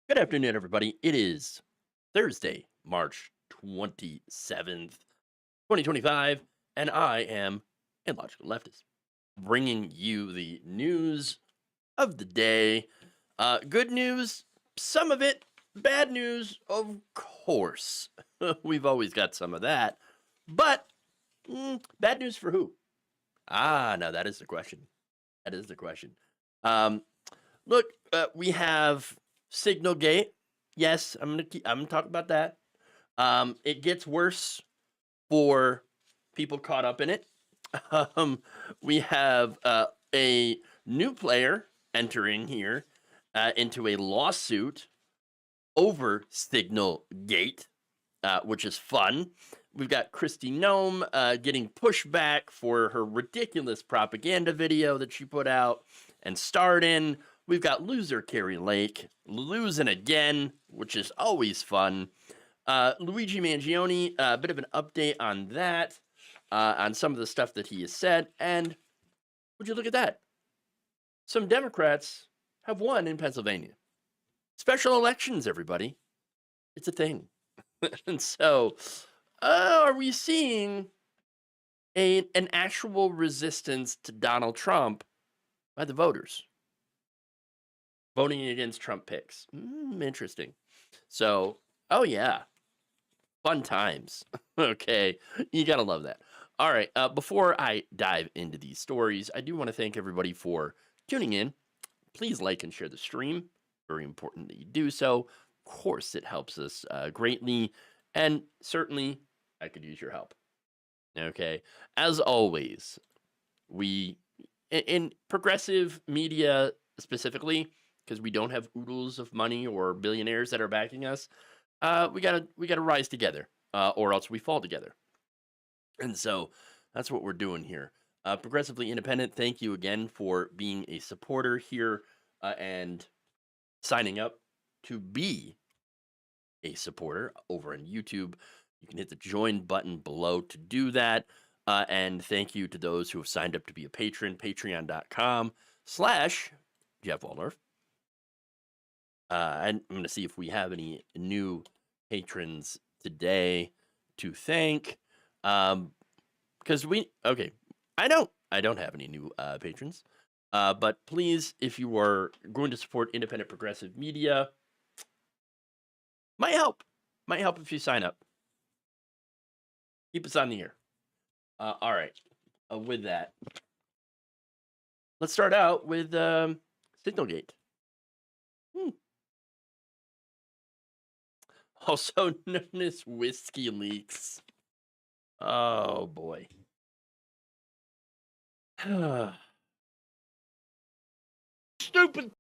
Good afternoon, everybody. It is Thursday, March 27th, 2025, and I am a logical leftist, bringing you the news of the day. Good news, some of it. Bad news, of course. We've always got some of that. But bad news for who? Now that is the question. That is the question. Um, Look, we have Signalgate. Yes, I'm gonna talk about that. It gets worse for people caught up in it. Um, we have a new player entering here into a lawsuit over Signalgate, which is fun. We've got Christy Gnome getting pushback for her ridiculous propaganda video that she put out and starred in. We've got loser Kari Lake losing again, which is always fun. Luigi Mangione, a bit of an update on that, on some of the stuff that he has said. And would you look at that? Some Democrats have won in Pennsylvania. Special elections, everybody. It's a thing. And so, are we seeing an actual resistance to Donald Trump by the voters voting against Trump picks? Interesting. So, oh yeah, fun times. Okay, you gotta love that. All right, before I dive into these stories, I do want to thank everybody for tuning in. Please like and share the stream. Very important that you do so. Of course, it helps us greatly, and certainly I could use your help. Okay, as always, we in progressive media specifically, because we don't have oodles of money or billionaires that are backing us. We gotta rise together, or else we fall together. And so that's what we're doing here. Progressively Independent, thank you again for being a supporter here and signing up to be a supporter over on YouTube. You can hit the join button below to do that. And thank you to those who have signed up to be a patron, patreon.com/Jeff Waldorf. And I'm going to see if we have any new patrons today to thank. Because I don't have any new patrons. But please, if you are going to support independent progressive media, might help. Might help if you sign up. Keep us on the air. All right. With that, let's start out with Signalgate. Also known as Whiskey Leaks. Oh boy. Stupid.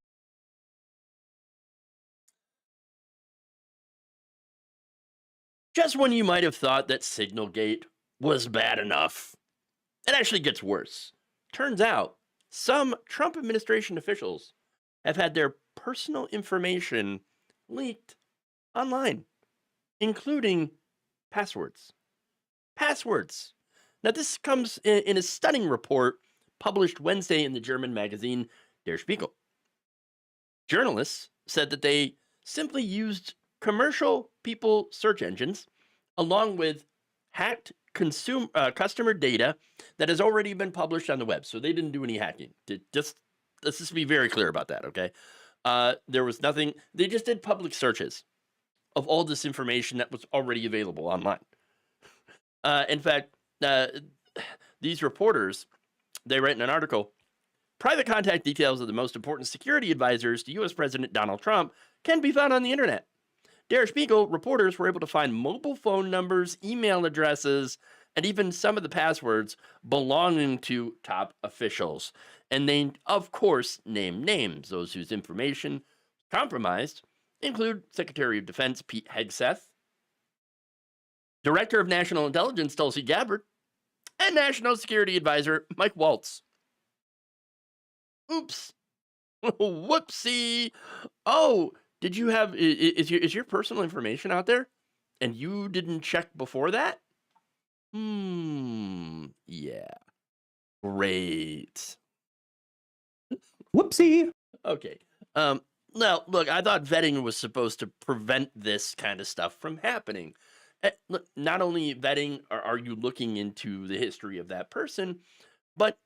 Just when you might have thought that Signalgate was bad enough, it actually gets worse. Turns out, some Trump administration officials have had their personal information leaked online, including passwords. Passwords. Now, this comes in a stunning report published Wednesday in the German magazine Der Spiegel. Journalists said that they simply used commercial people search engines along with hacked customer data that has already been published on the web. So they didn't do any hacking. Let's just be very clear about that, okay? There was nothing. They just did public searches of all this information that was already available online. In fact, these reporters, they write in an article, private contact details of the most important security advisors to U.S. President Donald Trump can be found on the internet. Der Spiegel reporters were able to find mobile phone numbers, email addresses, and even some of the passwords belonging to top officials. And they, of course, name names. Those whose information compromised include Secretary of Defense Pete Hegseth, Director of National Intelligence Tulsi Gabbard, and National Security Advisor Mike Waltz. Oops. Whoopsie. Oh, did you have is your personal information out there and you didn't check before that? Yeah. Great. Whoopsie. Okay. Now, look, I thought vetting was supposed to prevent this kind of stuff from happening. Look, not only vetting are you looking into the history of that person, but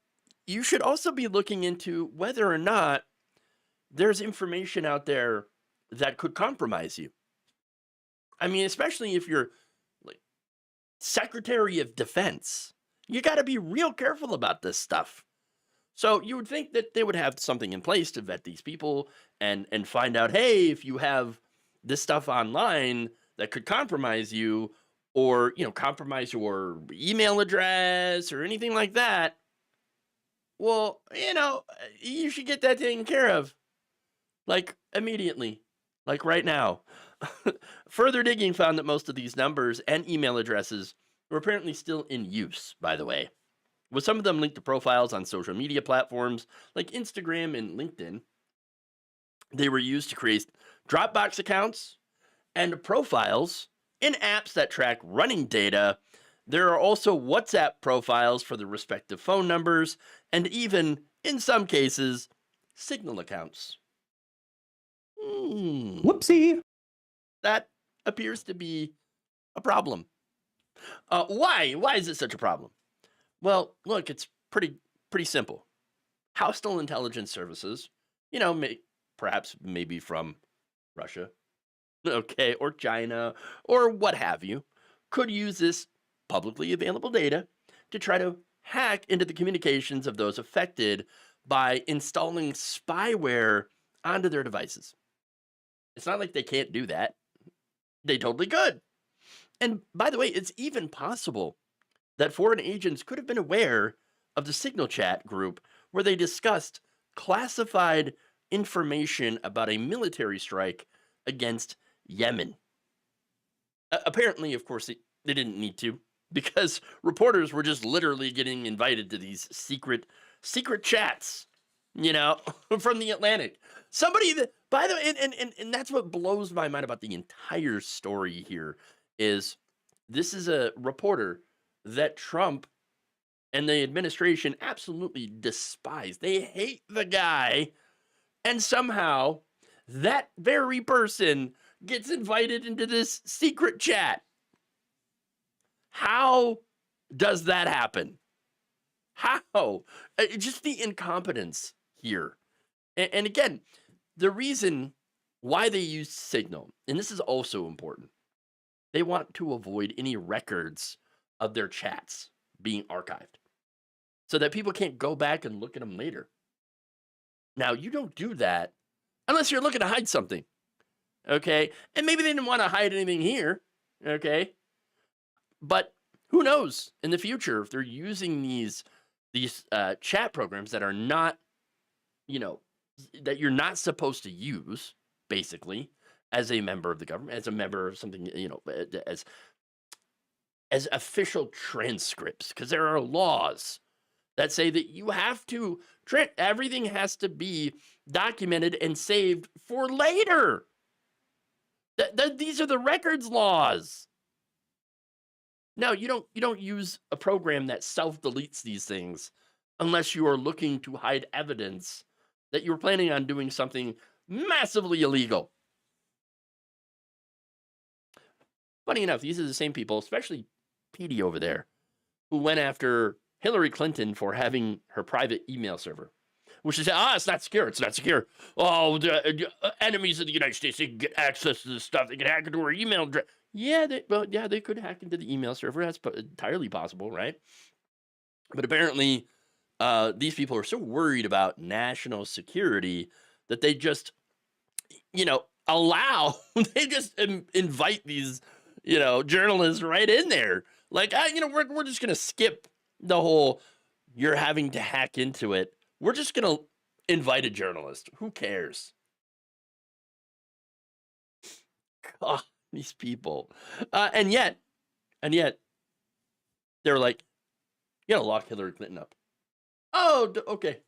you should also be looking into whether or not there's information out there that could compromise you. I mean, especially if you're like Secretary of Defense, you got to be real careful about this stuff. So you would think that they would have something in place to vet these people and find out, hey, if you have this stuff online that could compromise you, or compromise your email address or anything like that, well, you should get that taken care of, like immediately, like right now. Further digging found that most of these numbers and email addresses were apparently still in use, by the way, with some of them linked to profiles on social media platforms like Instagram and LinkedIn. They were used to create Dropbox accounts and profiles in apps that track running data. There are also WhatsApp profiles for the respective phone numbers, and even, in some cases, Signal accounts. Whoopsie. That appears to be a problem. Why? Why is it such a problem? Well, look, it's pretty simple. Hostile intelligence services, perhaps maybe from Russia, okay, or China, or what have you, could use this publicly available data to try to hack into the communications of those affected by installing spyware onto their devices. It's not like they can't do that. They totally could. And by the way, it's even possible that foreign agents could have been aware of the Signal chat group where they discussed classified information about a military strike against Yemen. Apparently, of course, they didn't need to, because reporters were just literally getting invited to these secret chats, from the Atlantic. Somebody that, by the way, and that's what blows my mind about the entire story here, is this is a reporter that Trump and the administration absolutely despise. They hate the guy, and somehow that very person gets invited into this secret chat. How does that happen? How? Just the incompetence here. And again, the reason why they use Signal, and this is also important, they want to avoid any records of their chats being archived so that people can't go back and look at them later. Now, you don't do that unless you're looking to hide something, okay? And maybe they didn't want to hide anything here, okay? But who knows in the future if they're using these chat programs that are not, that you're not supposed to use, basically, as a member of the government, as a member of something, as official transcripts, because there are laws that say that you have to, everything has to be documented and saved for later. These are the records laws. No, you don't use a program that self-deletes these things unless you are looking to hide evidence that you were planning on doing something massively illegal. Funny enough, these are the same people, especially Petey over there, who went after Hillary Clinton for having her private email server, which is, it's not secure. It's not secure. Oh, the enemies of the United States, they can get access to this stuff. They can hack into her email address. Yeah, they could hack into the email server. That's entirely possible, right? But apparently, these people are so worried about national security that they just, allow, they just invite these, journalists right in there. Like, we're just going to skip the whole, you're having to hack into it. We're just going to invite a journalist. Who cares? God, these people. And yet, they're like, lock Hillary Clinton up. Oh, okay.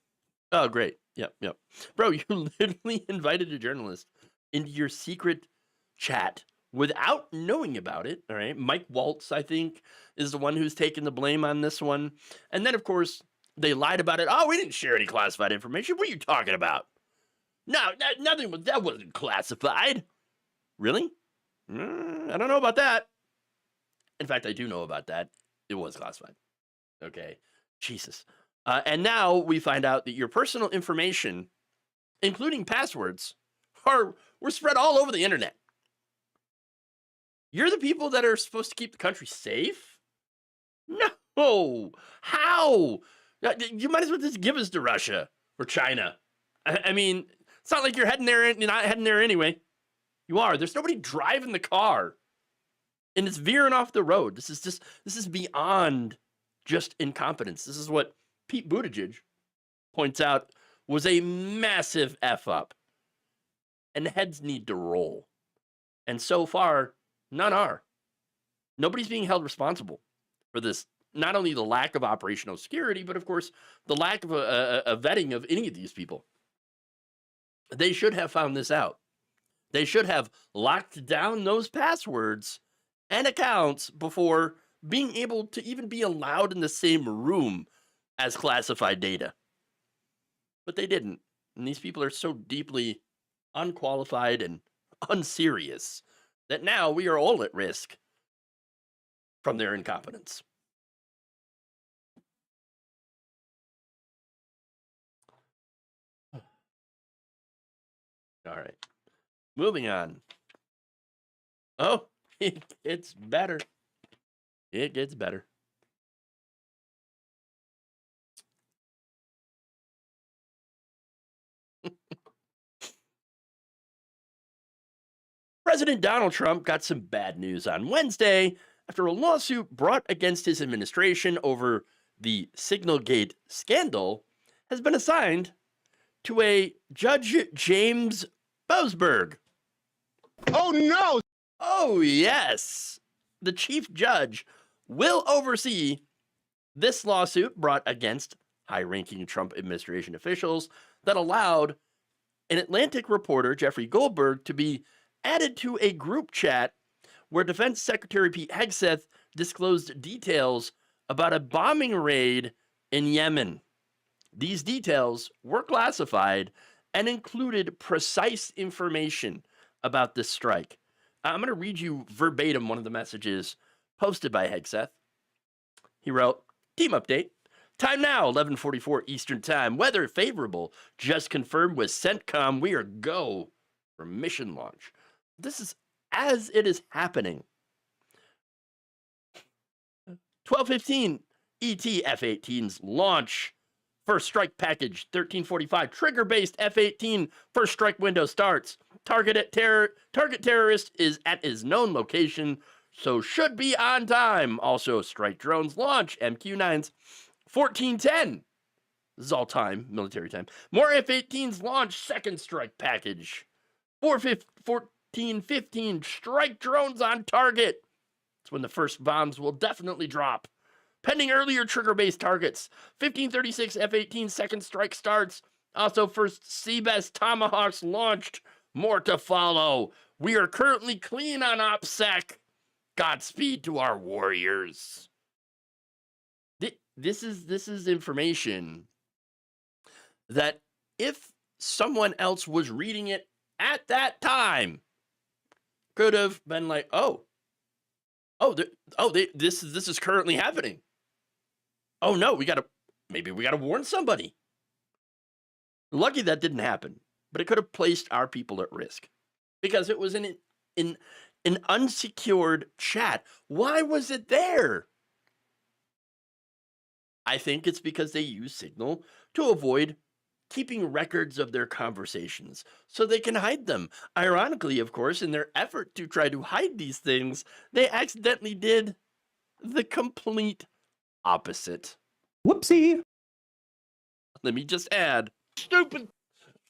Oh, great. Yep. Bro, you literally invited a journalist into your secret chat without knowing about it, all right? Mike Waltz, I think, is the one who's taking the blame on this one. And then, of course, they lied about it. Oh, we didn't share any classified information. What are you talking about? No, that wasn't classified. Really? I don't know about that. In fact, I do know about that. It was classified. Okay. Jesus. And now we find out that your personal information, including passwords, were spread all over the internet. You're the people that are supposed to keep the country safe? No. How? You might as well just give us to Russia or China. I mean, it's not like you're heading there. You're not heading there anyway. You are. There's nobody driving the car, and it's veering off the road. This is beyond just incompetence. This is what Pete Buttigieg points out was a massive F up, and heads need to roll. And so far, none are. Nobody's being held responsible for this. Not only the lack of operational security, but of course, the lack of a vetting of any of these people. They should have found this out. They should have locked down those passwords and accounts before being able to even be allowed in the same room as classified data. But they didn't. And these people are so deeply unqualified and unserious that now we are all at risk from their incompetence. All right. Moving on. Oh, it gets better. It gets better. President Donald Trump got some bad news on Wednesday after a lawsuit brought against his administration over the Signalgate scandal has been assigned to a Judge James Boasberg. Oh, no! Oh, yes. The chief judge will oversee this lawsuit brought against high-ranking Trump administration officials that allowed an Atlantic reporter, Jeffrey Goldberg, to be added to a group chat where Defense Secretary Pete Hegseth disclosed details about a bombing raid in Yemen. These details were classified and included precise information about this strike. I'm going to read you verbatim one of the messages posted by Hegseth. He wrote, "Team update. Time now, 11:44 Eastern Time. Weather favorable. Just confirmed with CENTCOM. We are go for mission launch." This is as it is happening. 12:15 ET F-18s launch. First strike package, 13:45. Trigger-based F-18 first strike window starts. Target terrorist is at his known location, so should be on time. Also, strike drones launch. MQ-9s, 14:10. This is all time, military time. More F-18s launch. Second strike package. 14:15. Strike drones on target. That's when the first bombs will definitely drop. Pending earlier trigger-based targets. 15:36 F-18 second strike starts. Also, first Seabest Tomahawks launched. More to follow. We are currently clean on OPSEC. Godspeed to our warriors. This is information that if someone else was reading it at that time, could have been like, this is currently happening. Oh no, maybe we gotta warn somebody. Lucky that didn't happen, but it could have placed our people at risk because it was in an unsecured chat. Why was it there? I think it's because they use Signal to avoid keeping records of their conversations so they can hide them. Ironically, of course, in their effort to try to hide these things, they accidentally did the complete opposite. Whoopsie. Let me just add, stupid.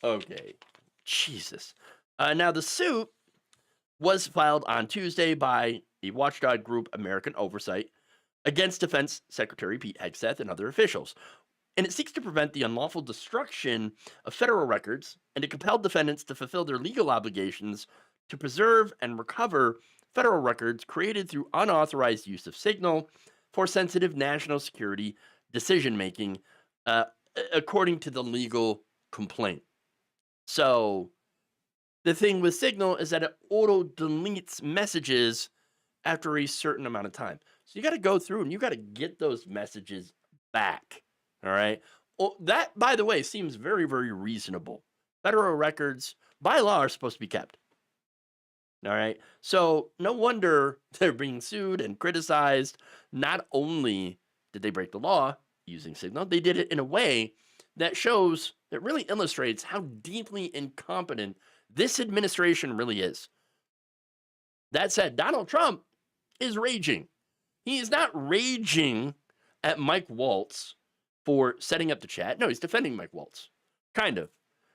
Okay, Jesus. Now, the suit was filed on Tuesday by a watchdog group, American Oversight, against Defense Secretary Pete Hegseth and other officials. And it seeks to prevent the unlawful destruction of federal records and to compel defendants to fulfill their legal obligations to preserve and recover federal records created through unauthorized use of Signal for sensitive national security decision-making, according to the legal complaint. So the thing with Signal is that it auto deletes messages after a certain amount of time. So you got to go through and you got to get those messages back. All right. Well, that, by the way, seems very, very reasonable. Federal records by law are supposed to be kept. All right. So no wonder they're being sued and criticized. Not only did they break the law using Signal, they did it in a way that shows, that really illustrates how deeply incompetent this administration really is. That said, Donald Trump is raging. He is not raging at Mike Waltz for setting up the chat. No, he's defending Mike Waltz. Kind of.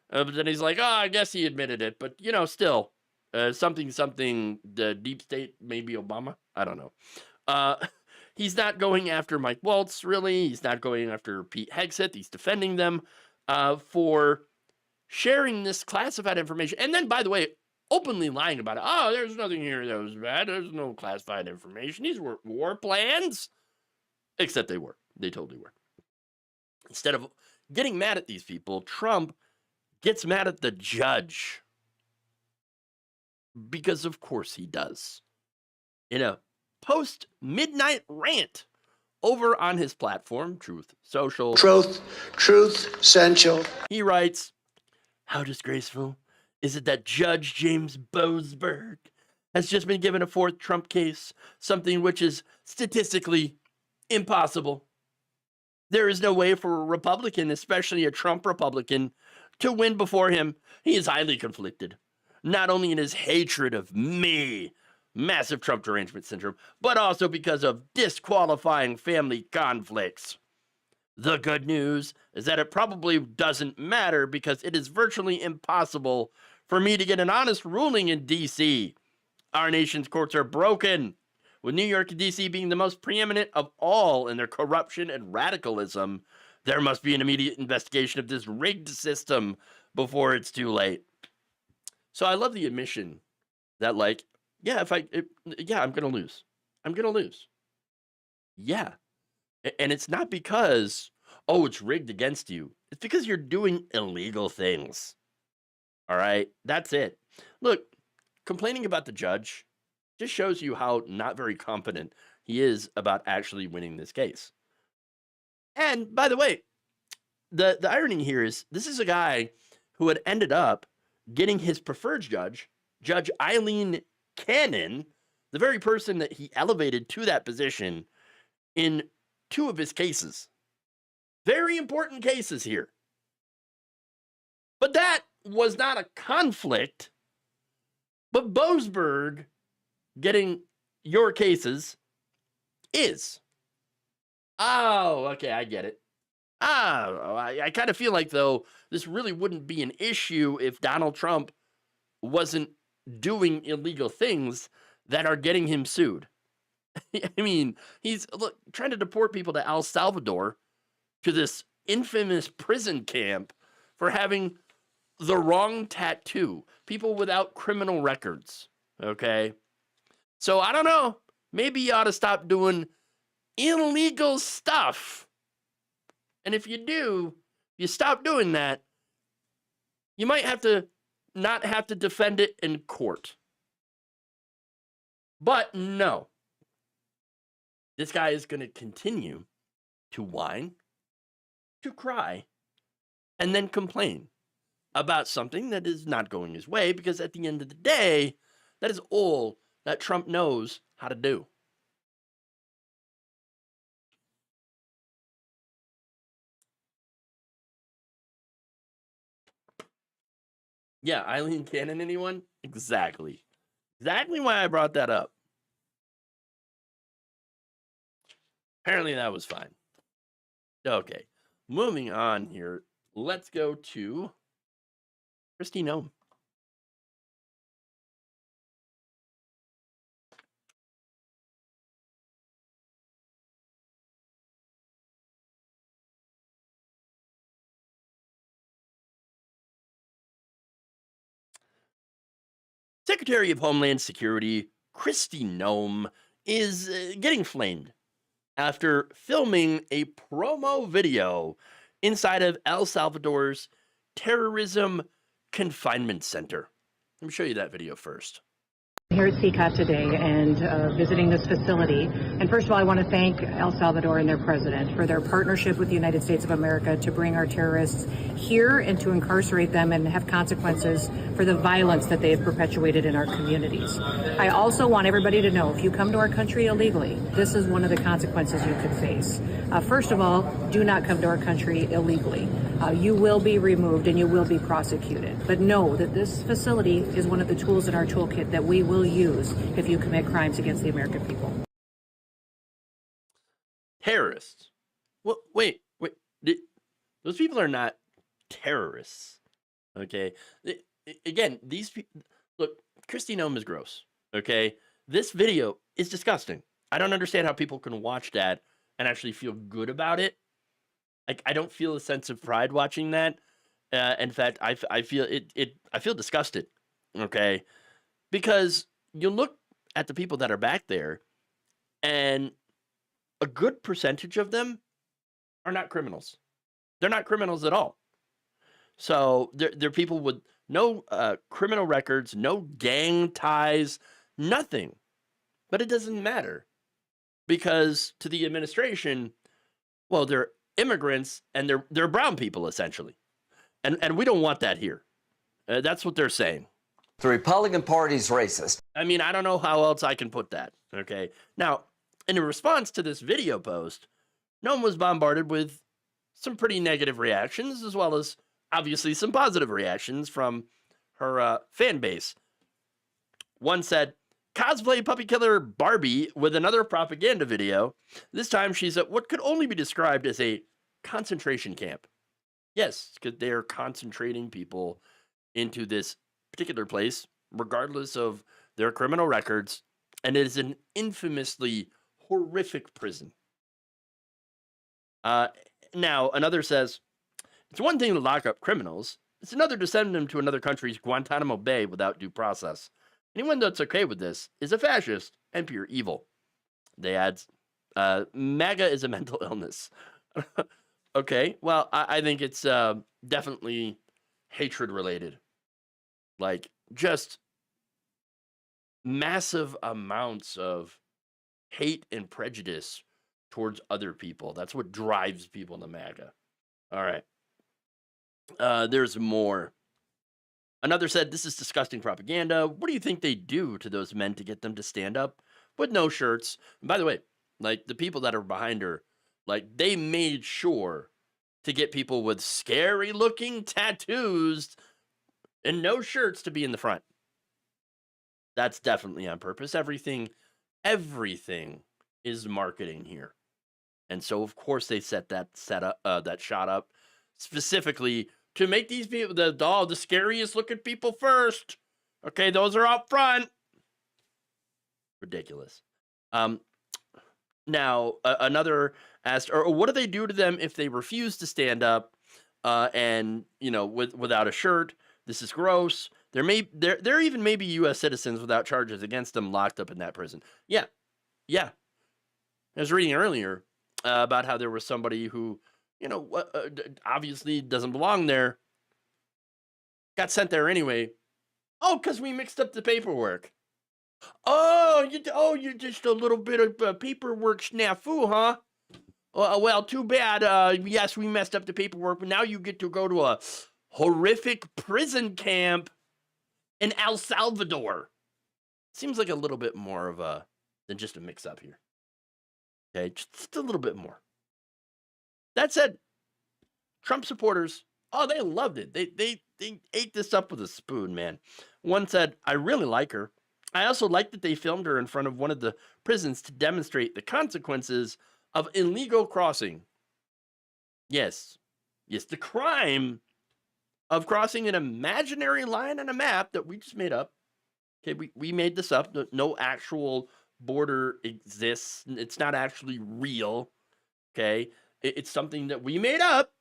But then he's like, oh, I guess he admitted it. But, still, something, the deep state, maybe Obama. I don't know. He's not going after Mike Waltz, really. He's not going after Pete Hegseth. He's defending them for sharing this classified information. And then, by the way, openly lying about it. Oh, there's nothing here that was bad. There's no classified information. These were war plans. Except they were. They totally were. Instead of getting mad at these people, Trump gets mad at the judge. Because of course he does. In a post-midnight rant over on his platform, Truth Social. Truth Central. He writes, how disgraceful is it that Judge James Boasberg has just been given a fourth Trump case, something which is statistically impossible. There is no way for a Republican, especially a Trump Republican, to win before him. He is highly conflicted, not only in his hatred of me, massive Trump derangement syndrome, but also because of disqualifying family conflicts. The good news is that it probably doesn't matter because it is virtually impossible for me to get an honest ruling in D.C. Our nation's courts are broken, with New York and D.C. being the most preeminent of all in their corruption and radicalism. There must be an immediate investigation of this rigged system before it's too late. So I love the admission that, I'm going to lose. I'm going to lose. Yeah. And it's not because, it's rigged against you. It's because you're doing illegal things. All right? That's it. Look, complaining about the judge just shows you how not very competent he is about actually winning this case. And by the way, the irony here is this is a guy who had ended up getting his preferred judge, Judge Eileen Cannon, the very person that he elevated to that position in two of his cases. Very important cases here. But that was not a conflict. But Boasberg getting your cases is. Oh, okay, I get it. I kind of feel like, though, this really wouldn't be an issue if Donald Trump wasn't doing illegal things that are getting him sued. I mean, he's trying to deport people to El Salvador, to this infamous prison camp for having the wrong tattoo. People without criminal records, okay? So I don't know. Maybe you ought to stop doing illegal stuff. And if you do, you stop doing that, you might have to not have to defend it in court. But no. This guy is going to continue to whine, to cry, and then complain about something that is not going his way, because at the end of the day, that is all that Trump knows how to do. Yeah, Eileen Cannon, anyone? Exactly. Exactly why I brought that up. Apparently that was fine. Okay, moving on here. Let's go to Kristi Gnome. Secretary of Homeland Security Kristi Gnome is getting flamed after filming a promo video inside of El Salvador's terrorism confinement center. Let me show you that video first. Here at CCOT today and visiting this facility. And first of all, I want to thank El Salvador and their president for their partnership with the United States of America to bring our terrorists here and to incarcerate them and have consequences for the violence that they have perpetuated in our communities. I also want everybody to know, if you come to our country illegally, this is one of the consequences you could face. First of all, do not come to our country illegally. You will be removed and you will be prosecuted. But know that this facility is one of the tools in our toolkit that we will use if you commit crimes against the American people. Terrorists. Well, wait. Those people are not terrorists. Okay. Again, these people, look, Kristi Gnome is gross. Okay. This video is disgusting. I don't understand how people can watch that and actually feel good about it. Like, I don't feel a sense of pride watching that. In fact, I feel I feel disgusted. Okay. Because you look at the people that are back there, and a good percentage of them are not criminals. They're not criminals at all. So they're people with no criminal records, no gang ties, nothing. But it doesn't matter, because to the administration, well, they're immigrants and they're brown people essentially, and we don't want that here. That's what they're saying. The Republican Party's racist. I mean, I don't know how else I can put that. Okay. Now, in response to this video post, Gnome was bombarded with some pretty negative reactions, as well as obviously some positive reactions from her fan base. One said, cosplay puppy killer Barbie with another propaganda video. This time she's at what could only be described as a concentration camp. Yes, because they're concentrating people into this particular place, regardless of their criminal records, and it is an infamously horrific prison. Now, another says, it's one thing to lock up criminals, it's another to send them to another country's Guantanamo Bay without due process. Anyone that's okay with this is a fascist and pure evil. They add, MAGA is a mental illness. Okay, well, I think it's definitely hatred related. Like, just massive amounts of hate and prejudice towards other people. That's what drives people to MAGA. All right. There's more. Another said, this is disgusting propaganda. What do you think they do to those men to get them to stand up with no shirts? And by the way, like, the people that are behind her, like, they made sure to get people with scary looking tattoos and no shirts to be in the front. That's definitely on purpose. Everything is marketing here. And so, of course, they set that shot up specifically to make these people the scariest looking people first. Okay, those are up front. Ridiculous. Now, another asked, or what do they do to them if they refuse to stand up and, without a shirt? This is gross. There even may be U.S. citizens without charges against them locked up in that prison. Yeah. I was reading earlier about how there was somebody who, obviously doesn't belong there, got sent there anyway. Oh, because we mixed up the paperwork. Oh, you're just a little bit of paperwork snafu, huh? Well, too bad. Yes, we messed up the paperwork, but now you get to go to a horrific prison camp in El Salvador. Seems like a little bit more of than just a mix-up here. Okay, just a little bit more. That said, Trump supporters, they loved it. They ate this up with a spoon, man. One said, I really like her. I also like that they filmed her in front of one of the prisons to demonstrate the consequences of illegal crossing. Yes, the crime of crossing an imaginary line on a map that we just made up. Okay, we made this up. No actual border exists. It's not actually real. Okay, it's something that we made up.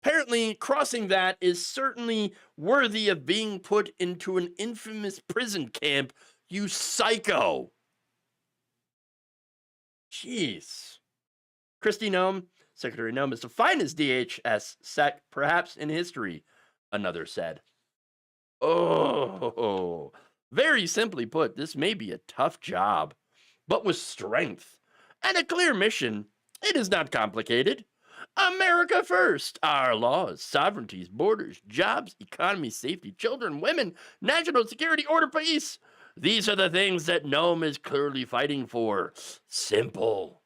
Apparently, crossing that is certainly worthy of being put into an infamous prison camp, you psycho. Jeez. Kristi Gnome Secretary Gnome is the finest DHS sec perhaps in history, another said. Oh, very simply put, this may be a tough job, but with strength and a clear mission, it is not complicated. America first. Our laws, sovereignties, borders, jobs, economy, safety, children, women, national security, order, peace. These are the things that Gnome is clearly fighting for. Simple,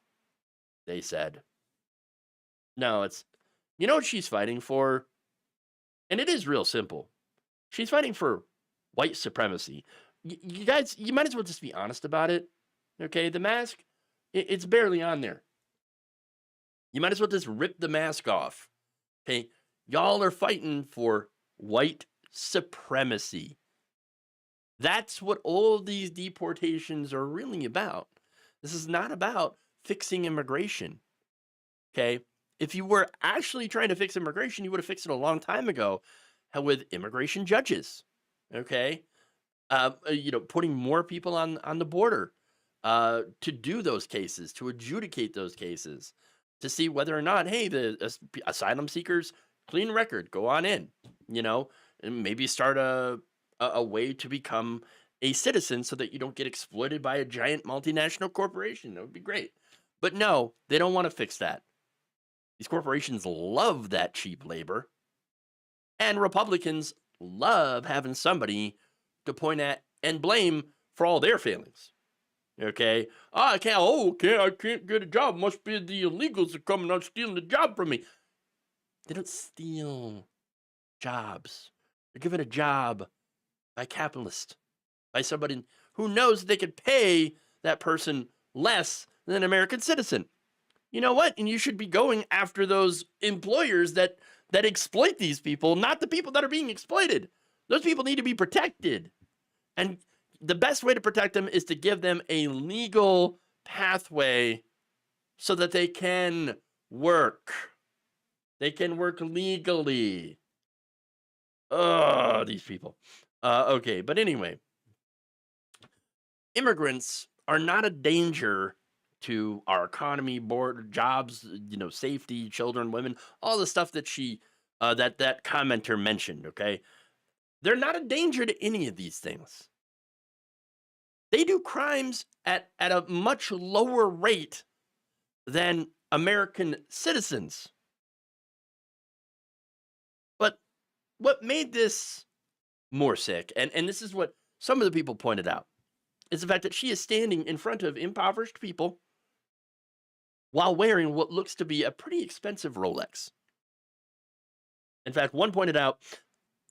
they said. No, you know what she's fighting for? And it is real simple. She's fighting for white supremacy. You guys, you might as well just be honest about it. Okay, the mask, it's barely on there. You might as well just rip the mask off. Okay, y'all are fighting for white supremacy. That's what all these deportations are really about. This is not about fixing immigration. Okay, if you were actually trying to fix immigration, you would have fixed it a long time ago with immigration judges. Okay, putting more people on the border to do those cases, to adjudicate those cases, to see whether or not, hey, the asylum seekers, clean record, go on in, and maybe start a way to become a citizen so that you don't get exploited by a giant multinational corporation. That would be great. But no, they don't want to fix that. These corporations love that cheap labor. And Republicans love having somebody to point at and blame for all their failings. Okay? I can't get a job. Must be the illegals that come and are stealing the job from me. They don't steal jobs. They're given a job by capitalists, by somebody who knows that they could pay that person less than an American citizen. You know what? And you should be going after those employers that exploit these people, not the people that are being exploited. Those people need to be protected. And the best way to protect them is to give them a legal pathway so that they can work. They can work legally. Oh, these people. Okay, but anyway, immigrants are not a danger to our economy, border, jobs, safety, children, women, all the stuff that that commenter mentioned. Okay, they're not a danger to any of these things. They do crimes at a much lower rate than American citizens. But what made this more sick, and this is what some of the people pointed out, is the fact that she is standing in front of impoverished people while wearing what looks to be a pretty expensive Rolex. In fact, one pointed out,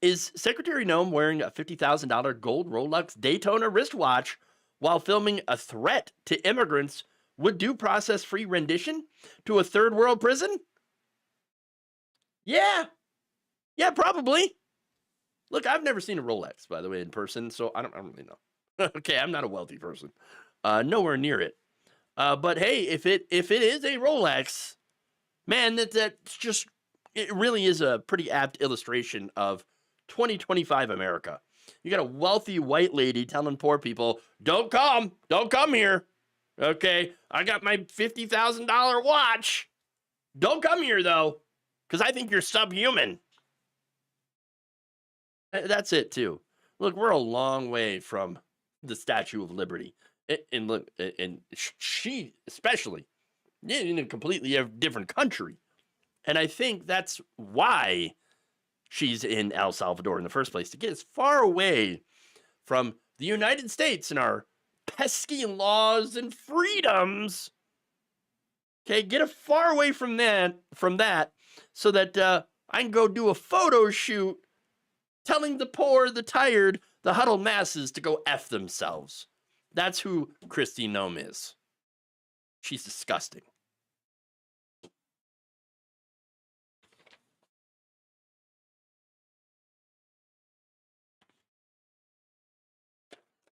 is Secretary Gnome wearing a $50,000 gold Rolex Daytona wristwatch while filming a threat to immigrants with due process-free rendition to a third world prison? Yeah, probably. Look, I've never seen a Rolex, by the way, in person, so I don't really know. Okay, I'm not a wealthy person. Nowhere near it. But hey, if it is a Rolex, man, that's just, it really is a pretty apt illustration of 2025 America. You got a wealthy white lady telling poor people, don't come here. Okay, I got my $50,000 watch. Don't come here though, because I think you're subhuman. That's it too. Look, we're a long way from the Statue of Liberty. And look, and she especially in a completely different country. And I think that's why she's in El Salvador in the first place, to get as far away from the United States and our pesky laws and freedoms. Okay, get as far away from that so that I can go do a photo shoot telling the poor, the tired, the huddled masses to go F themselves. That's who Kristi Gnome is. She's disgusting.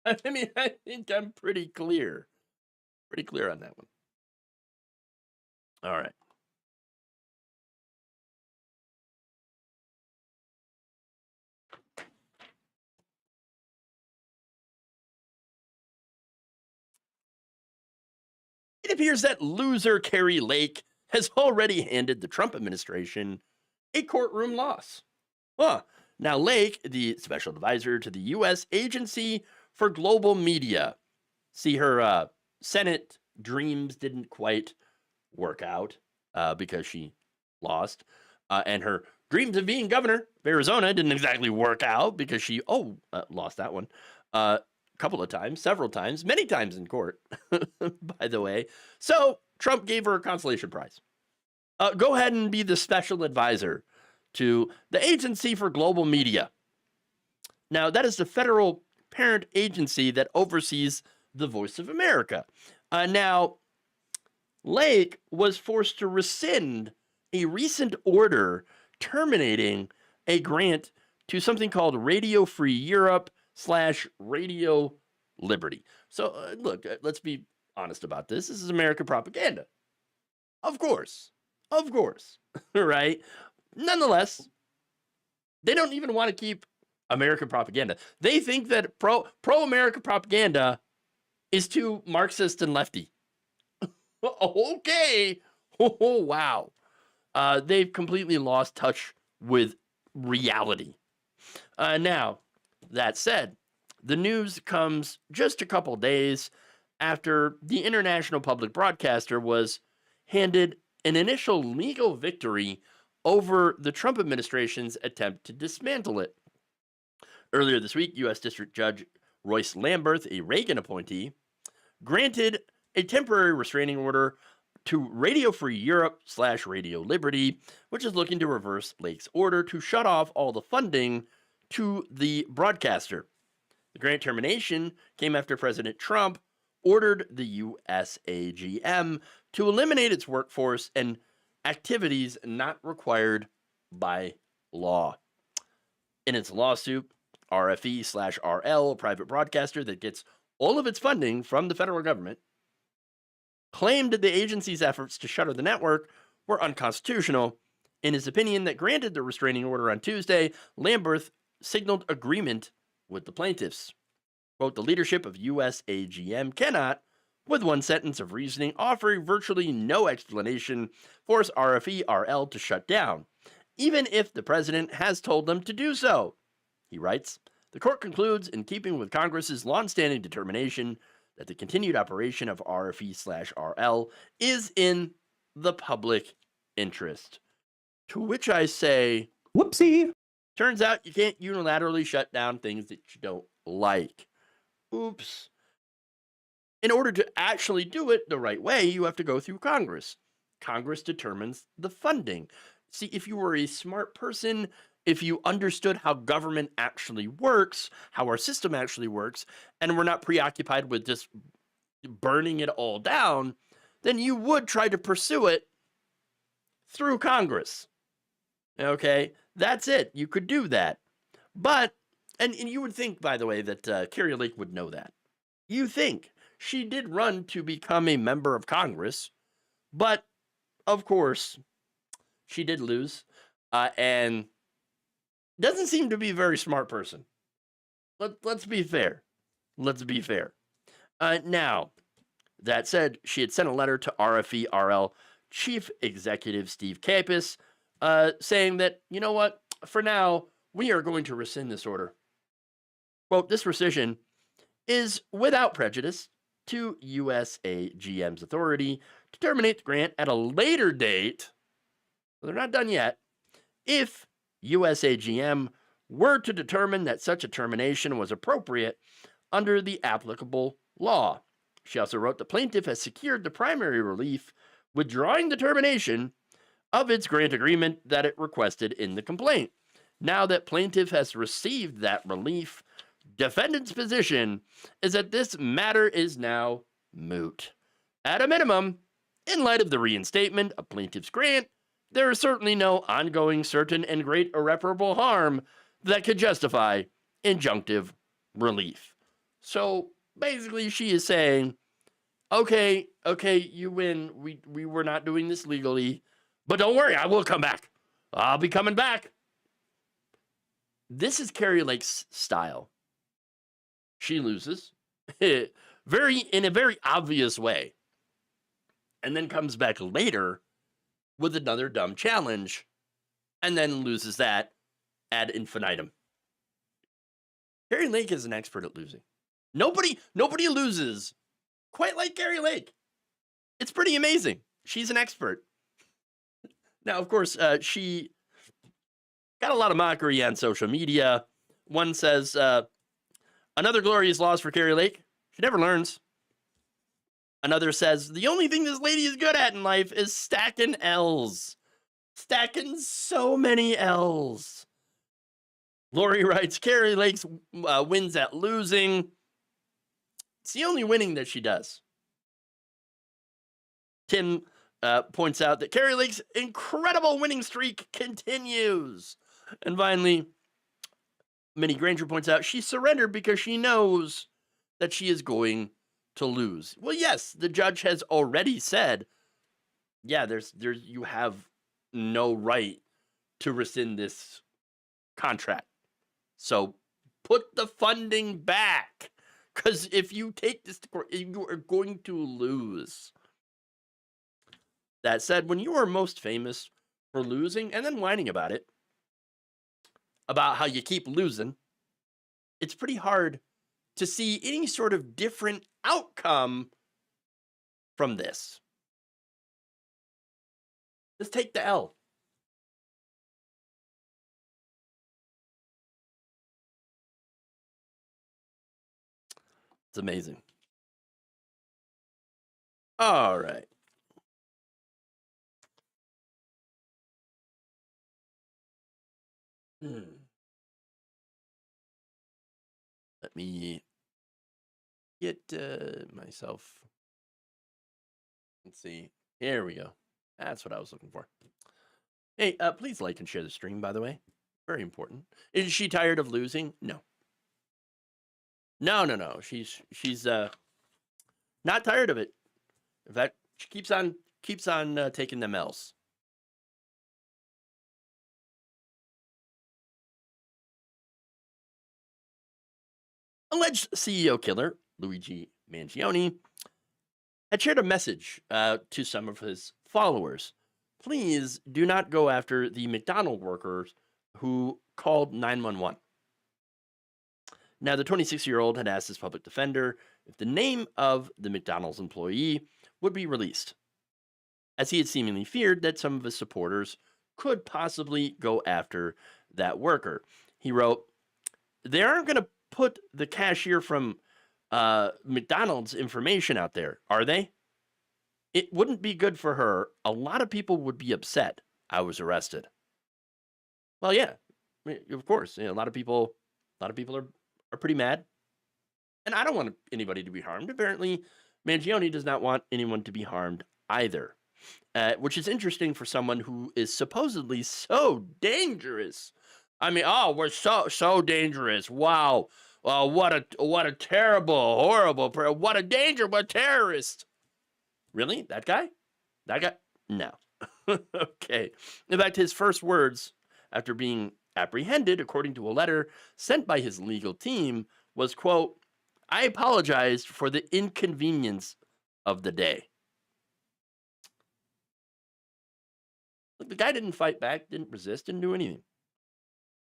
I mean, I think I'm pretty clear. Pretty clear on that one. All right. It appears that loser Kari Lake has already handed the Trump administration a courtroom loss. Huh. Now, Lake, the special advisor to the U.S. Agency for Global Media, see her Senate dreams didn't quite work out because she lost. And her dreams of being governor of Arizona didn't exactly work out because she lost that one a couple of times, several times, many times in court, by the way. So Trump gave her a consolation prize. Go ahead and be the special advisor to the Agency for Global Media. Now, that is the federal parent agency that oversees the Voice of America. Now, Lake was forced to rescind a recent order terminating a grant to something called Radio Free Europe / Radio Liberty. So, look, let's be honest about this. This is American propaganda. Of course, right? Nonetheless, they don't even want to keep American propaganda. They think that pro-America propaganda is too Marxist and lefty. Okay. Oh, wow. They've completely lost touch with reality. Now, that said, the news comes just a couple days after the international public broadcaster was handed an initial legal victory over the Trump administration's attempt to dismantle it. Earlier this week, U.S. District Judge Royce Lamberth, a Reagan appointee, granted a temporary restraining order to Radio Free Europe / Radio Liberty, which is looking to reverse Lake's order to shut off all the funding to the broadcaster. The grant termination came after President Trump ordered the USAGM to eliminate its workforce and activities not required by law. In its lawsuit, RFE / RL, a private broadcaster that gets all of its funding from the federal government, claimed that the agency's efforts to shutter the network were unconstitutional. In his opinion that granted the restraining order on Tuesday, Lamberth signaled agreement with the plaintiffs. Quote, the leadership of USAGM cannot, with one sentence of reasoning offering virtually no explanation, force RFE RL to shut down, even if the president has told them to do so. He writes, the court concludes in keeping with Congress's longstanding determination that the continued operation of RFE / RL is in the public interest. To which I say, Whoopsie. turns out you can't unilaterally shut down things that you don't like. Oops. In order to actually do it the right way, you have to go through Congress. Congress determines the funding. See, if you were a smart person, if you understood how government actually works, how our system actually works, and we're not preoccupied with just burning it all down, then you would try to pursue it through Congress. Okay, that's it. You could do that. But, and you would think, by the way, that Kari Lake would know that. You think. She did run to become a member of Congress, but, of course, she did lose, and doesn't seem to be a very smart person. Let's be fair. Let's be fair. Now, that said, she had sent a letter to RFE RL Chief Executive Steve Capus, saying that, you know what, for now, we are going to rescind this order. Quote, this rescission is without prejudice to USAGM's authority to terminate the grant at a later date. They're not done yet. If USAGM were to determine that such a termination was appropriate under the applicable law. She also wrote the plaintiff has secured the primary relief, withdrawing the termination of its grant agreement that it requested in the complaint. Now that plaintiff has received that relief, defendant's position is that this matter is now moot. At a minimum, in light of the reinstatement of plaintiff's grant, there is certainly no ongoing, certain, and great irreparable harm that could justify injunctive relief. So basically, she is saying, okay, you win. We were not doing this legally, but don't worry, I will come back. I'll be coming back. This is Kari Lake's style. She loses in a very obvious way, and then comes back later with another dumb challenge and then loses that ad infinitum. Kari Lake is an expert at losing. Nobody loses quite like Kari Lake. It's pretty amazing. She's an expert. Now, of course, she got a lot of mockery on social media. One says, another glorious loss for Kari Lake. She never learns. Another says, the only thing this lady is good at in life is stacking L's. Stacking so many L's. Lori writes, Kari Lake wins at losing. It's the only winning that she does. Tim points out that Kari Lake's incredible winning streak continues. And finally, Minnie Granger points out she surrendered because she knows that she is going to lose. Well, yes, the judge has already said, yeah, there's you have no right to rescind this contract. So put the funding back, because if you take this to court, you are going to lose. That said, when you are most famous for losing and then whining about it, about how you keep losing, it's pretty hard to see any sort of different outcome from this. Just take the L. It's amazing. All right. Let me get myself. Let's see. Here we go. That's what I was looking for. Hey, please like and share the stream, by the way. Very important. Is she tired of losing? No. No. She's not tired of it. In fact, she keeps on taking them L's. Alleged CEO killer Luigi Mangione had shared a message to some of his followers. Please do not go after the McDonald's workers who called 911. Now, the 26-year-old had asked his public defender if the name of the McDonald's employee would be released, as he had seemingly feared that some of his supporters could possibly go after that worker. He wrote, they aren't going to put the cashier from McDonald's information out there, are they? It wouldn't be good for her. A lot of people would be upset I was arrested. Well, yeah, of course. A lot of people are pretty mad. And I don't want anybody to be harmed. Apparently, Mangione does not want anyone to be harmed either. Which is interesting for someone who is supposedly so dangerous. I mean, oh, we're so dangerous. Wow. Well, what a terrible, horrible, what a danger, what a terrorist. Really? That guy? No. Okay. In fact, his first words after being apprehended, according to a letter sent by his legal team, was, quote, I apologized for the inconvenience of the day. Look, the guy didn't fight back, didn't resist, didn't do anything.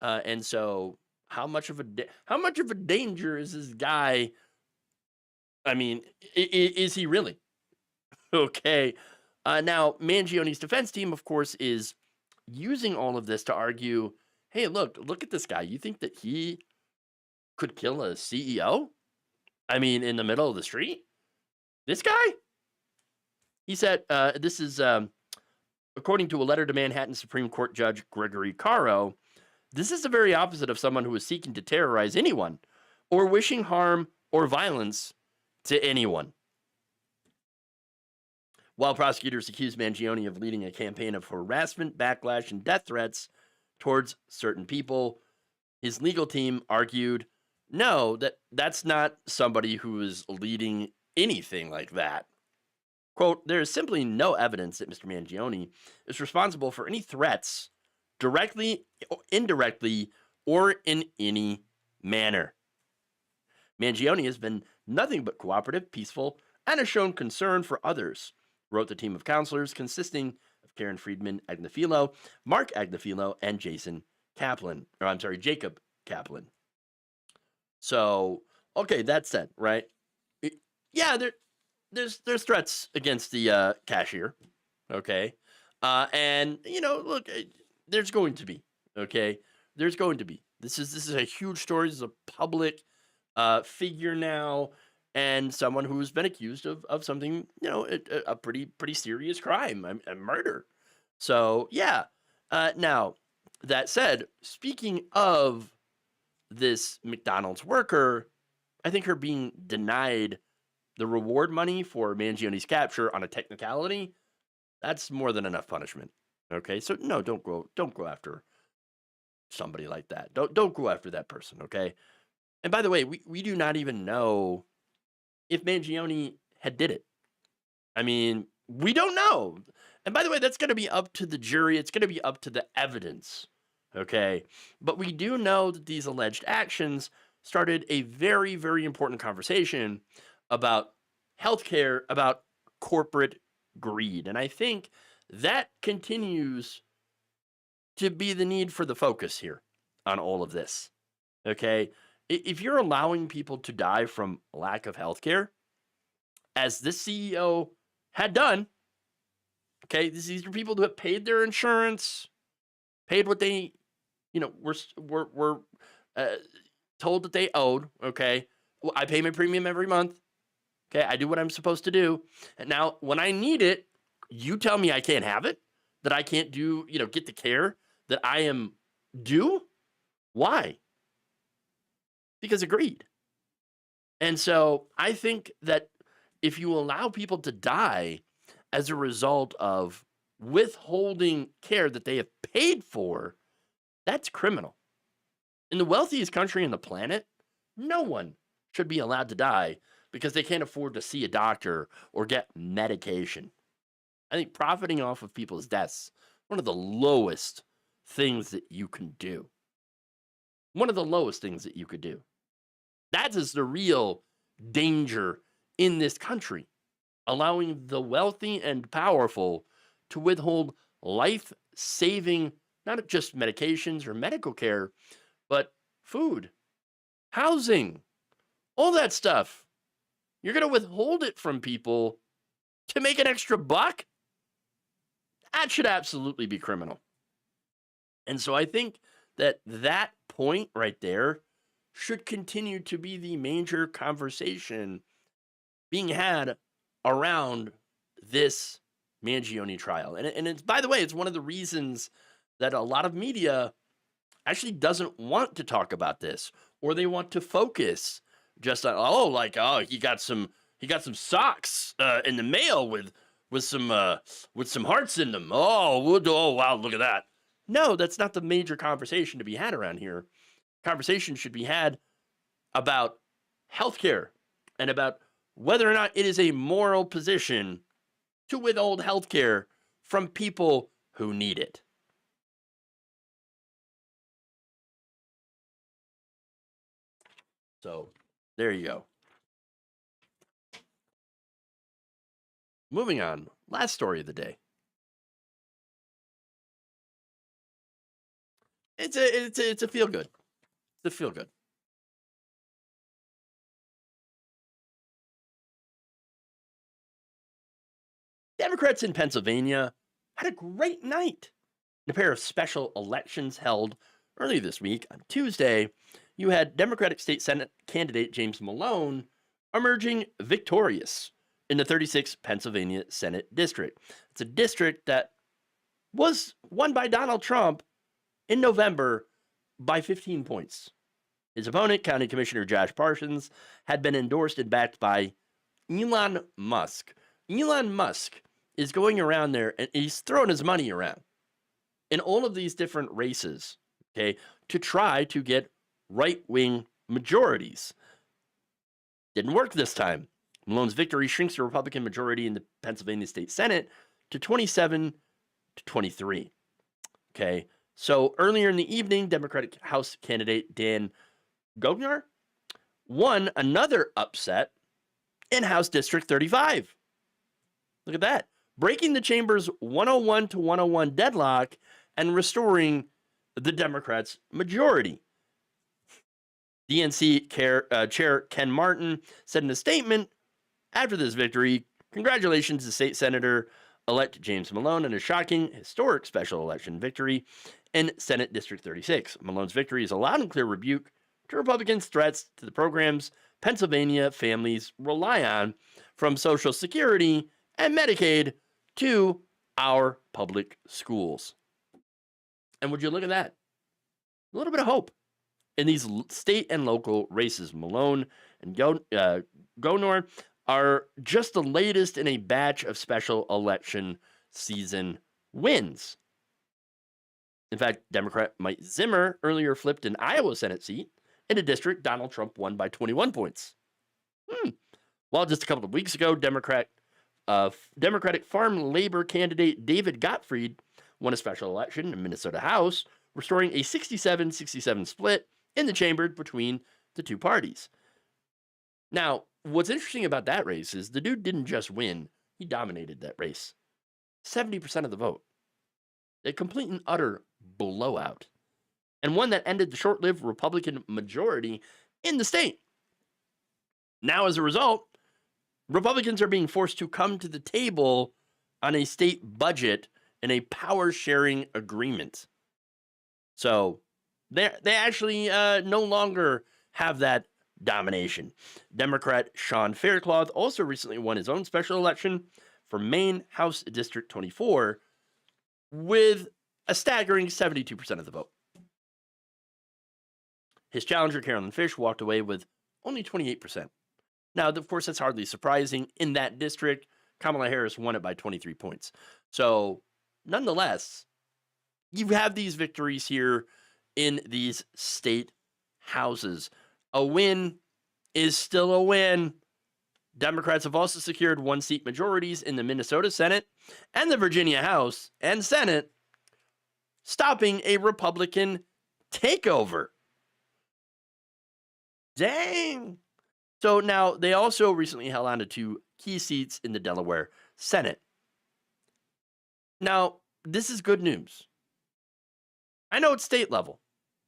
And so how much of a danger is this guy? I mean, is he really? Okay. Now, Mangione's defense team, of course, is using all of this to argue, hey, look at this guy. You think that he could kill a CEO? I mean, in the middle of the street? This guy? He said, this is, according to a letter to Manhattan Supreme Court Judge Gregory Caro, this is the very opposite of someone who is seeking to terrorize anyone or wishing harm or violence to anyone. While prosecutors accused Mangione of leading a campaign of harassment, backlash, and death threats towards certain people, his legal team argued, no, that's not somebody who is leading anything like that. Quote, there is simply no evidence that Mr. Mangione is responsible for any threats, directly, indirectly, or in any manner. Mangione has been nothing but cooperative, peaceful, and has shown concern for others, wrote the team of counselors consisting of Karen Friedman Agnifilo, Mark Agnifilo, and Jacob Kaplan. So, okay, that said, right? Yeah, there's threats against the cashier, okay? And look, there's going to be, okay? There's going to be. This is a huge story. This is a public figure now, and someone who's been accused of something, a pretty serious crime, a murder. So yeah. Now that said, speaking of this McDonald's worker, I think her being denied the reward money for Mangione's capture on a technicality, that's more than enough punishment. Okay, so no, don't go after somebody like that. Don't go after that person. Okay. And by the way, we do not even know if Mangione had did it. I mean, we don't know. And by the way, that's going to be up to the jury. It's going to be up to the evidence. Okay. But we do know that these alleged actions started a very, very important conversation about healthcare, about corporate greed. And I think that continues to be the need for the focus here on all of this. Okay. If you're allowing people to die from lack of healthcare, as this CEO had done, okay, these are people who have paid their insurance, paid what they, were told that they owed. Okay, well, I pay my premium every month. Okay, I do what I'm supposed to do, and now when I need it, you tell me I can't have it, that I can't do, get the care that I am due. Why? Because of greed. And so I think that if you allow people to die as a result of withholding care that they have paid for, that's criminal. In the wealthiest country on the planet, no one should be allowed to die because they can't afford to see a doctor or get medication. I think profiting off of people's deaths, one of the lowest things that you can do. One of the lowest things that you could do. That is the real danger in this country, allowing the wealthy and powerful to withhold life-saving, not just medications or medical care, but food, housing, all that stuff. You're going to withhold it from people to make an extra buck? That should absolutely be criminal. And so I think that point right there should continue to be the major conversation being had around this Mangione trial. And it's, by the way, it's one of the reasons that a lot of media actually doesn't want to talk about this, or they want to focus just on, he got some socks in the mail with some hearts in them. Oh wow, look at that. No, that's not the major conversation to be had around here. Conversation should be had about healthcare and about whether or not it is a moral position to withhold healthcare from people who need it. So, there you go. Moving on, last story of the day. It's a feel good. It's a feel good. Democrats in Pennsylvania had a great night in a pair of special elections held early this week. On Tuesday, you had Democratic State Senate candidate James Malone emerging victorious in the 36th Pennsylvania Senate District. It's a district that was won by Donald Trump in November by 15 points. His opponent, County Commissioner Josh Parsons, had been endorsed and backed by Elon Musk. Elon Musk is going around there and he's throwing his money around in all of these different races, okay, to try to get right-wing majorities. Didn't work this time. Malone's victory shrinks the Republican majority in the Pennsylvania State Senate to 27 to 23. Okay, so earlier in the evening, Democratic House candidate Dan Gognar won another upset in House District 35. Look at that. breaking the chamber's 101 to 101 deadlock and restoring the Democrats' majority. DNC Chair Ken Martin said in a statement after this victory, "Congratulations to State Senator-elect James Malone on a shocking, historic special election victory in Senate District 36. Malone's victory is a loud and clear rebuke to Republicans' threats to the programs Pennsylvania families rely on, from Social Security and Medicaid to our public schools." And would you look at that? A little bit of hope in these state and local races. Malone and Gonor are just the latest in a batch of special election season wins. In fact, Democrat Mike Zimmer earlier flipped an Iowa Senate seat in a district Donald Trump won by 21 points. While just a couple of weeks ago, Democratic Farm Labor candidate David Gottfried won a special election in Minnesota House, restoring a 67-67 split in the chamber between the two parties. Now, what's interesting about that race is the dude didn't just win, he dominated that race. 70% of the vote. A complete and utter blowout. And one that ended the short-lived Republican majority in the state. Now, as a result, Republicans are being forced to come to the table on a state budget and a power-sharing agreement. So they actually no longer have that domination. Democrat Sean Faircloth also recently won his own special election for Maine House District 24 with a staggering 72% of the vote. His challenger, Carolyn Fish, walked away with only 28%. Now, of course, that's hardly surprising. In that district, Kamala Harris won it by 23 points. So, nonetheless, you have these victories here in these state houses. A win is still a win. Democrats have also secured one-seat majorities in the Minnesota Senate and the Virginia House and Senate, stopping a Republican takeover. Dang. So now they also recently held on to two key seats in the Delaware Senate. Now, this is good news. I know it's state level,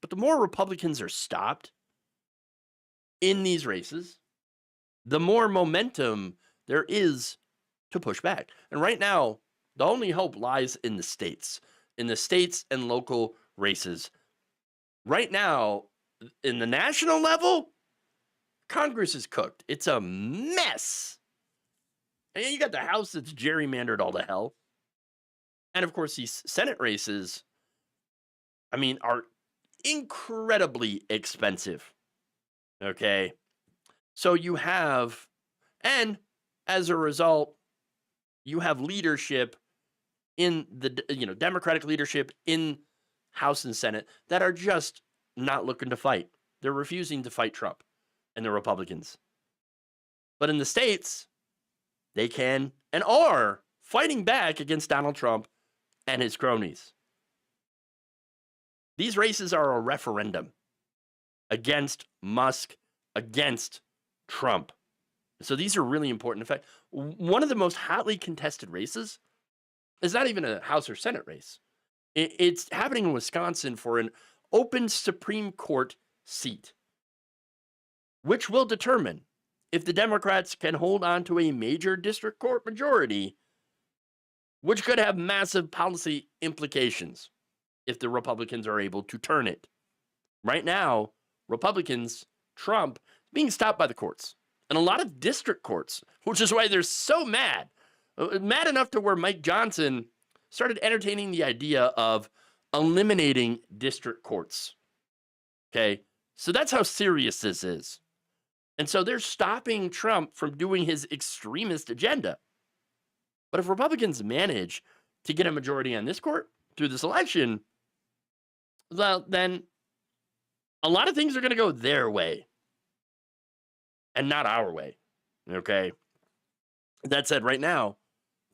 but the more Republicans are stopped in these races, the more momentum there is to push back. And right now, the only hope lies in the states and local races. Right now, in the national level, Congress is cooked. It's a mess. And you got the House that's gerrymandered all to hell. And of course, these Senate races, are incredibly expensive. Okay. So you have, and as a result, you have leadership in the, Democratic leadership in House and Senate that are just not looking to fight. They're refusing to fight Trump and the Republicans. But in the states, they can and are fighting back against Donald Trump and his cronies. These races are a referendum against Musk, against Trump. So these are really important. In fact, one of the most hotly contested races is not even a House or Senate race. It's happening in Wisconsin for an open Supreme Court seat, which will determine if the Democrats can hold on to a major district court majority, which could have massive policy implications if the Republicans are able to turn it. Right now, Republicans, Trump, being stopped by the courts, and a lot of district courts, which is why they're so mad. Mad enough to where Mike Johnson started entertaining the idea of eliminating district courts. Okay, so that's how serious this is. And so they're stopping Trump from doing his extremist agenda. But if Republicans manage to get a majority on this court through this election, well, then a lot of things are going to go their way and not our way. Okay. That said, right now,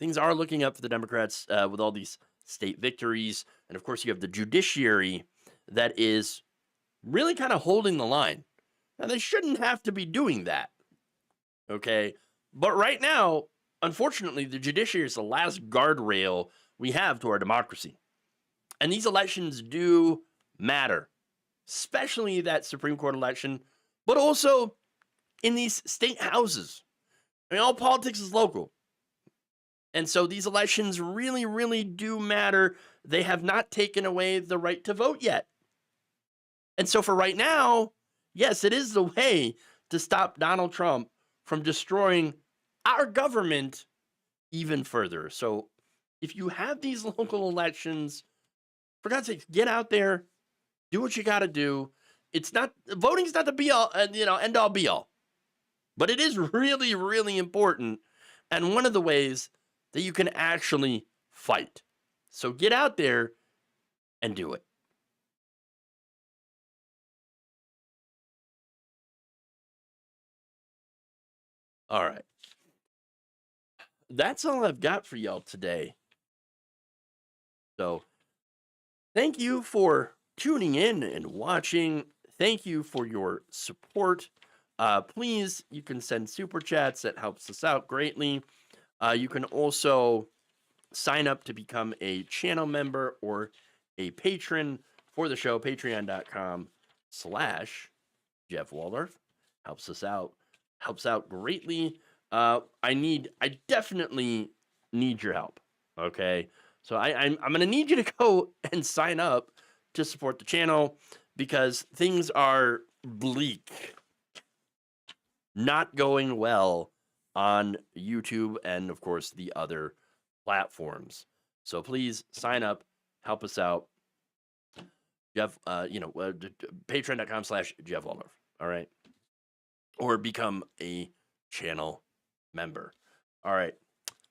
things are looking up for the Democrats with all these state victories. And of course, you have the judiciary that is really kind of holding the line. Now, they shouldn't have to be doing that. Okay. But right now, unfortunately, the judiciary is the last guardrail we have to our democracy. And these elections do matter, especially that Supreme Court election, but also in these state houses. I mean, all politics is local. And so these elections really, really do matter. They have not taken away the right to vote yet. And so for right now, yes, it is the way to stop Donald Trump from destroying our government even further. So if you have these local elections, for God's sake, get out there, do what you got to do. It's not, voting's not the be all, end all be all, but it is really, really important. And one of the ways that you can actually fight. So get out there and do it. All right. That's all I've got for y'all today. So thank you for tuning in and watching. Thank you for your support. Please, you can send super chats. That helps us out greatly. You can also sign up to become a channel member or a patron for the show. Patreon.com/Jeff Waldorf. Helps us out. Helps out greatly. I definitely need your help. Okay. So I'm going to need you to go and sign up to support the channel because things are bleak. Not going well on YouTube and, of course, the other platforms. So please sign up, help us out. Jeff, patreon.com/Jeff Waldorf. All right. Or become a channel member. All right.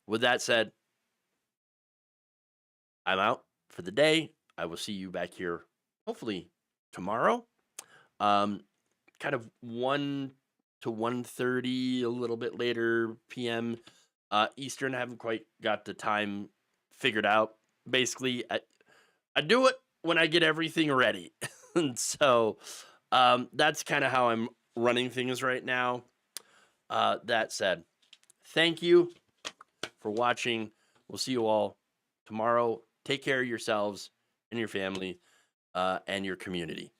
With that said, I'm out for the day. I will see you back here hopefully tomorrow. Kind of 1 to 1:30, a little bit later PM Eastern. I haven't quite got the time figured out. Basically, I do it when I get everything ready. And so that's kind of how I'm running things right now. That said, thank you for watching. We'll see you all tomorrow. Take care of yourselves and your family and your community.